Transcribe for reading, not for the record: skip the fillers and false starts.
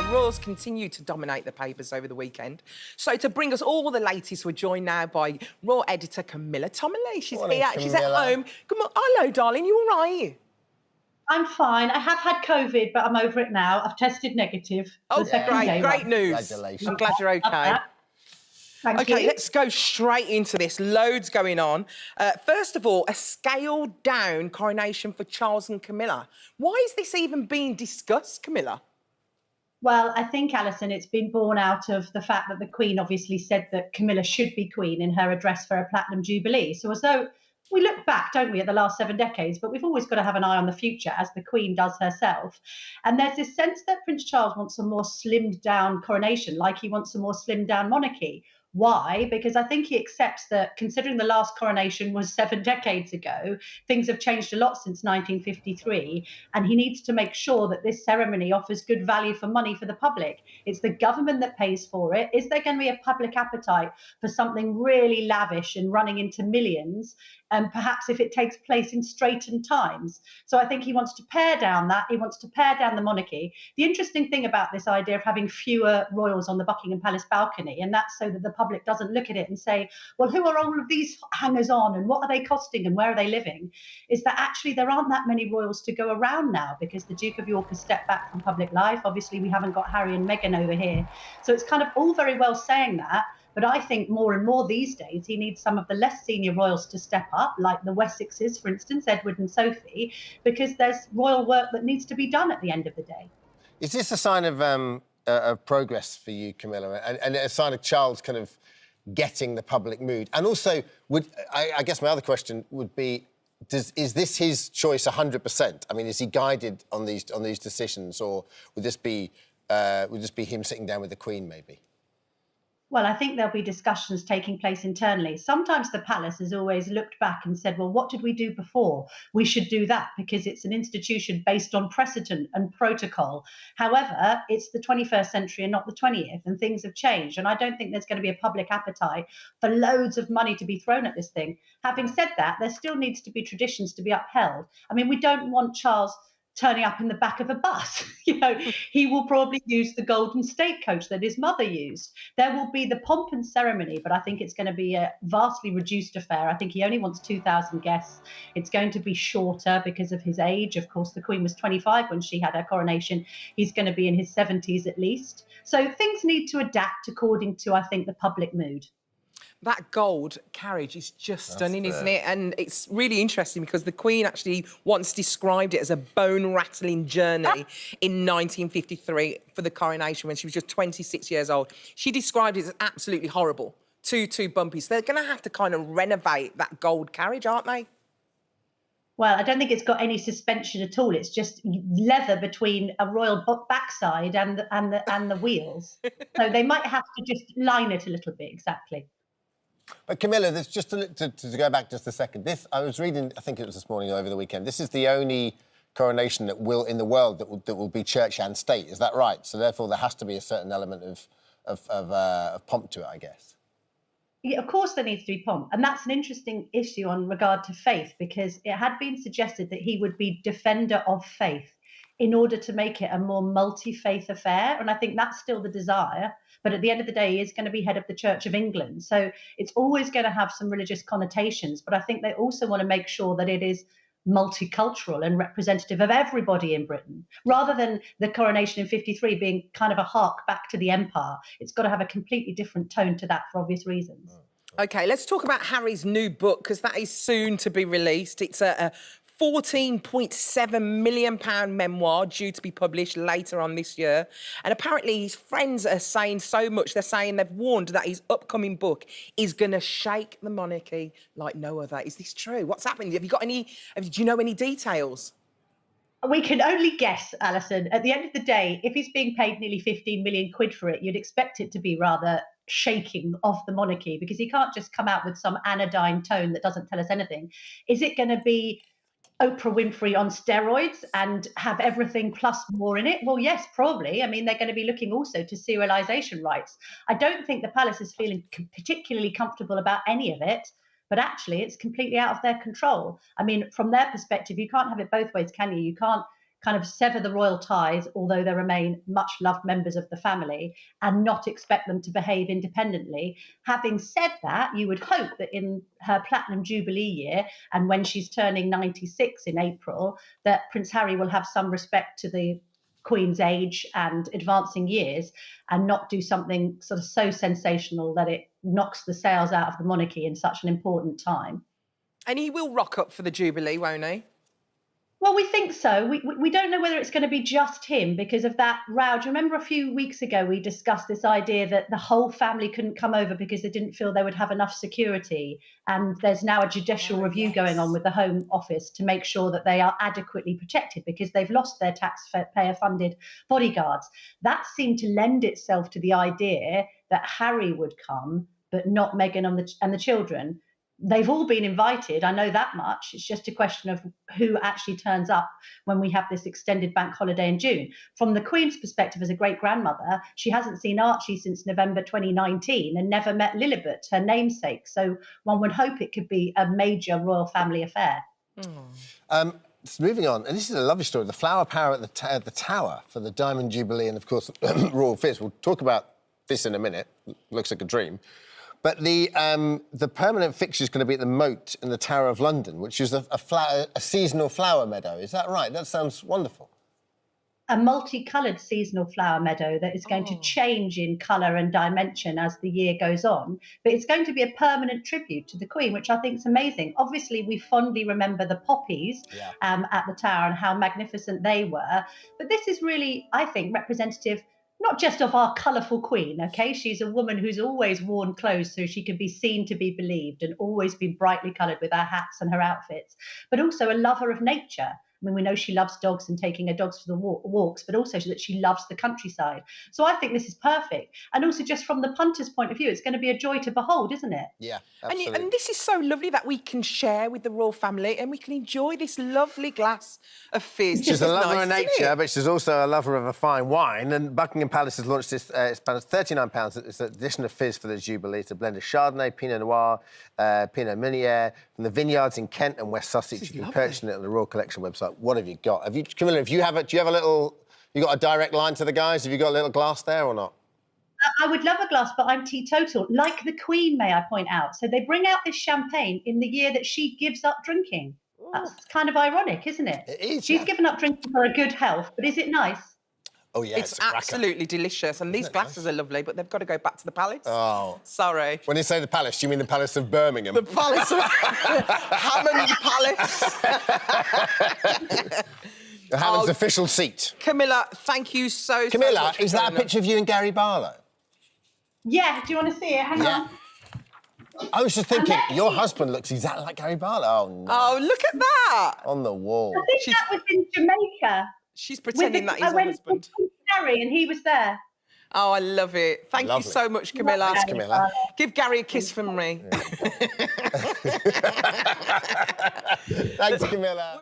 Royals continue to dominate the papers over the weekend. So to bring us all the latest, we're joined now by Royal Editor Camilla Tominey. She's Morning, here, Camilla. she's at home. Come on, hello, darling, you all right? I'm fine. I have had COVID, but I'm over it now. I've tested negative. Oh, great news. Congratulations. I'm glad you're okay. Thank OK, you. let's go straight into this. Loads going on. First of all, a scaled-down coronation for Charles and Camilla. Why is this even being discussed, Camilla? Well, I think, Alison, it's been born out of the fact that the Queen obviously said that Camilla should be Queen in her address for a Platinum Jubilee. So as though we look back, don't we, at the last 7 decades, but we've always got to have an eye on the future, as the Queen does herself. And there's this sense that Prince Charles wants a more slimmed-down coronation, like he wants a more slimmed-down monarchy. Why? Because I think he accepts that, considering the last coronation was 7 decades ago, things have changed a lot since 1953, and he needs to make sure that this ceremony offers good value for money for the public. It's the government that pays for it. Is there going to be a public appetite for something really lavish and running into millions? And perhaps if it takes place in straitened times. So I think he wants to pare down that. He wants to pare down the monarchy. The interesting thing about this idea of having fewer royals on the Buckingham Palace balcony, and that's so that the public doesn't look at it and say, well, who are all of these hangers on and what are they costing and where are they living, is that actually there aren't that many royals to go around now because the Duke of York has stepped back from public life. Obviously, we haven't got Harry and Meghan over here. So it's kind of all very well saying that. But I think more and more these days, he needs some of the less senior royals to step up, like the Wessexes, for instance, Edward and Sophie, because there's royal work that needs to be done at the end of the day. Is this a sign of progress for you, Camilla, and a sign of Charles kind of getting the public mood? And also, I guess my other question would be, is this his choice 100%? I mean, is he guided on these decisions, or would this be him sitting down with the Queen, maybe? Well, I think there'll be discussions taking place internally. Sometimes the palace has always looked back and said, well, what did we do before? We should do that because it's an institution based on precedent and protocol. However, it's the 21st century and not the 20th, and things have changed. And I don't think there's going to be a public appetite for loads of money to be thrown at this thing. Having said that, there still needs to be traditions to be upheld. I mean, we don't want Charles turning up in the back of a bus. He will probably use the golden stagecoach that his mother used. There will be the pomp and ceremony, but I think it's going to be a vastly reduced affair. I think he only wants 2,000 guests. It's going to be shorter because of his age. Of course, the Queen was 25 when she had her coronation. He's going to be in his 70s at least. So things need to adapt according to, I think, the public mood. That gold carriage is just stunning, isn't it? And it's really interesting because the Queen actually once described it as a bone-rattling journey in 1953 for the coronation when she was just 26 years old. She described it as absolutely horrible, too bumpy. So they're going to have to kind of renovate that gold carriage, aren't they? Well, I don't think it's got any suspension at all. It's just leather between a royal backside and the wheels. So they might have to just line it a little bit, exactly. But Camilla, there's just to go back just a second. I was reading, I think it was this morning or over the weekend. This is the only coronation in the world that will be church and state. Is that right? So therefore, there has to be a certain element of pomp to it, I guess. Yeah, of course, there needs to be pomp, and that's an interesting issue on regard to faith, because it had been suggested that he would be defender of faith in order to make it a more multi-faith affair. And I think that's still the desire. But at the end of the day, he is going to be head of the Church of England. So it's always going to have some religious connotations. But I think they also want to make sure that it is multicultural and representative of everybody in Britain, rather than the coronation in 53 being kind of a hark back to the empire. It's got to have a completely different tone to that for obvious reasons. OK, let's talk about Harry's new book, because that is soon to be released. It's a £14.7 million memoir due to be published later on this year. And apparently his friends are saying so much. They're saying they've warned that his upcoming book is going to shake the monarchy like no other. Is this true? What's happening? Do you know any details? We can only guess, Alison. At the end of the day, if he's being paid nearly 15 million quid for it, you'd expect it to be rather shaking off the monarchy, because he can't just come out with some anodyne tone that doesn't tell us anything. Is it going to be Oprah Winfrey on steroids and have everything plus more in it? Well, yes, probably. I mean, they're going to be looking also to serialisation rights. I don't think the palace is feeling particularly comfortable about any of it, but actually it's completely out of their control. I mean, from their perspective, you can't have it both ways, can you? You can't kind of sever the royal ties, although they remain much loved members of the family, and not expect them to behave independently. Having said that, you would hope that in her Platinum Jubilee year, and when she's turning 96 in April, that Prince Harry will have some respect to the Queen's age and advancing years, and not do something sort of so sensational that it knocks the sails out of the monarchy in such an important time. And he will rock up for the Jubilee, won't he? Well, we think so. We don't know whether it's going to be just him because of that row. Do you remember a few weeks ago we discussed this idea that the whole family couldn't come over because they didn't feel they would have enough security? And there's now a judicial review going on with the Home Office to make sure that they are adequately protected because they've lost their taxpayer-funded bodyguards. That seemed to lend itself to the idea that Harry would come, but not Meghan and the children. They've all been invited, I know that much. It's just a question of who actually turns up when we have this extended bank holiday in June. From the Queen's perspective as a great-grandmother, she hasn't seen Archie since November 2019 and never met Lilibet, her namesake. So one would hope it could be a major royal family affair. Moving on, and this is a lovely story, the flower power at the Tower for the Diamond Jubilee and, of course, Royal Fizz. We'll talk about this in a minute. Looks like a dream. But the permanent fixture is going to be at the Moat in the Tower of London, which is a seasonal flower meadow. Is that right? That sounds wonderful. A multicoloured seasonal flower meadow that is going to change in colour and dimension as the year goes on. But it's going to be a permanent tribute to the Queen, which I think is amazing. Obviously, we fondly remember the poppies at the Tower and how magnificent they were. But this is really, I think, representative not just of our colourful Queen, OK? She's a woman who's always worn clothes so she can be seen to be believed and always been brightly coloured with her hats and her outfits, but also a lover of nature. I mean, we know she loves dogs and taking her dogs for the walks, but also that she loves the countryside. So I think this is perfect. And also just from the punter's point of view, it's going to be a joy to behold, isn't it? Yeah, absolutely. And this is so lovely that we can share with the royal family and we can enjoy this lovely glass of fizz. She's a lover of nature, but she's also a lover of a fine wine. And Buckingham Palace has launched this, it's £39. It's an edition of fizz for the Jubilee. It's a blend of Chardonnay, Pinot Noir, Pinot Meunier from the vineyards in Kent and West Sussex. You can purchase it on the Royal Collection website. What have you got? Camilla, do you have a little... You got a direct line to the guys? Have you got a little glass there or not? I would love a glass, but I'm teetotal, like the Queen, may I point out. So they bring out this champagne in the year that she gives up drinking. That's kind of ironic, isn't it? It is, She's given up drinking for a good health, but is it nice? Oh, yeah, it's absolutely delicious. And these glasses are lovely, but they've got to go back to the palace. Oh. Sorry. When you say the palace, do you mean the Palace of Birmingham? The Palace of... Hammond Palace. Hammond's official seat. Camilla, thank you so much. Camilla, is that a picture of you and Gary Barlow? Yeah, do you want to see it? Hang on. I was just thinking, your husband looks exactly like Gary Barlow. Oh, no. Oh, look at that. On the wall. I think that was in Jamaica. She's pretending that he's her husband. I went with Gary and he was there. Oh, I love it. Thank you so much, Camilla. Thanks, Camilla. Give Gary a kiss from me. Thanks, Camilla.